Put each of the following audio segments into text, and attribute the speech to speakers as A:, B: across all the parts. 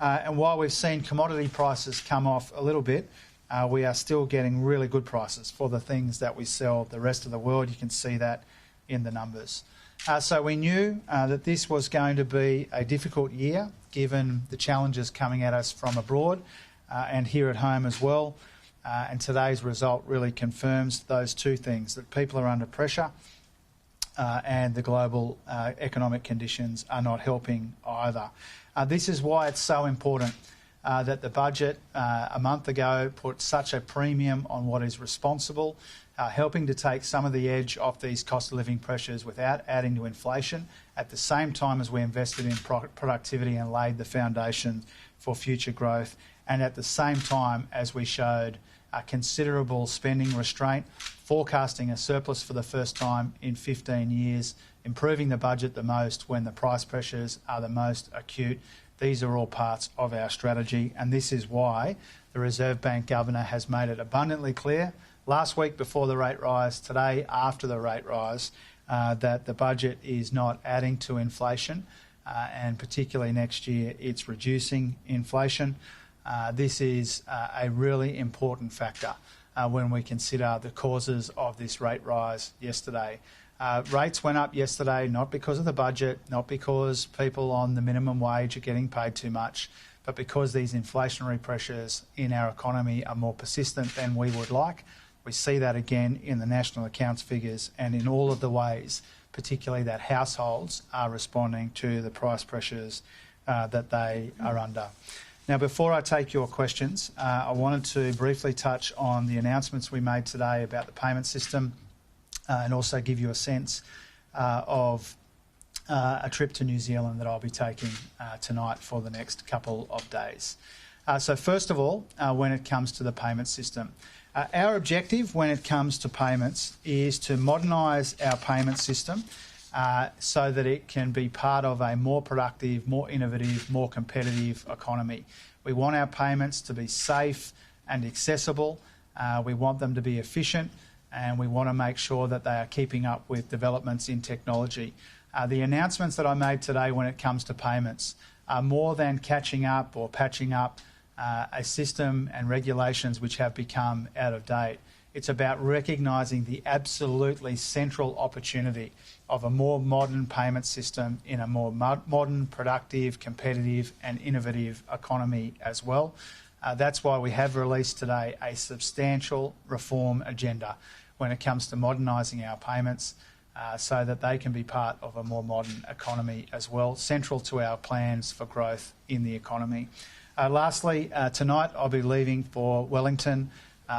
A: And while we've seen commodity prices come off a little bit, we are still getting really good prices for the things that we sell the rest of the world. You can see that in the numbers. So we knew that this was going to be a difficult year, given the challenges coming at us from abroad and here at home as well. And today's result really confirms those two things, that people are under pressure and the global economic conditions are not helping either. This is why it's so important that the budget a month ago put such a premium on what is responsible, helping to take some of the edge off these cost of living pressures without adding to inflation, at the same time as we invested in productivity and laid the foundation for future growth, and at the same time as we showed considerable spending restraint, forecasting a surplus for the first time in 15 years, improving the budget the most when the price pressures are the most acute. These are all parts of our strategy, and this is why the Reserve Bank Governor has made it abundantly clear last week before the rate rise, today after the rate rise, that the budget is not adding to inflation, and particularly next year it's reducing inflation. This is a really important factor when we consider the causes of this rate rise yesterday. Rates went up yesterday not because of the budget, not because people on the minimum wage are getting paid too much, but because these inflationary pressures in our economy are more persistent than we would like. We see that again in the national accounts figures and in all of the ways, particularly that households are responding to the price pressures that they are under. Now, before I take your questions, I wanted to briefly touch on the announcements we made today about the payment system and also give you a sense of a trip to New Zealand that I'll be taking tonight for the next couple of days. So first of all, when it comes to the payment system, our objective when it comes to payments is to modernise our payment system so that it can be part of a more productive, more innovative, more competitive economy. We want our payments to be safe and accessible. We want them to be efficient, and we want to make sure that they are keeping up with developments in technology. The announcements that I made today when it comes to payments are more than catching up or patching up a system and regulations which have become out of date. It's about recognising the absolutely central opportunity of a more modern payment system in a more modern, productive, competitive and innovative economy as well. That's why we have released today a substantial reform agenda when it comes to modernising our payments so that they can be part of a more modern economy as well, central to our plans for growth in the economy. Lastly, tonight I'll be leaving for Wellington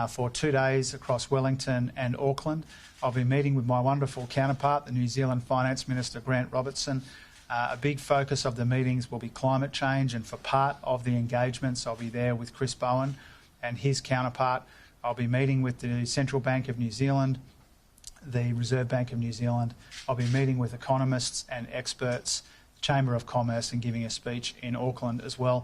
A: for 2 days across Wellington and Auckland. I'll be meeting with my wonderful counterpart, the New Zealand Finance Minister, Grant Robertson. A big focus of the meetings will be climate change, and for part of the engagements I'll be there with Chris Bowen and his counterpart. I'll be meeting with the Central Bank of New Zealand, the Reserve Bank of New Zealand. I'll be meeting with economists and experts, Chamber of Commerce, and giving a speech in Auckland as well.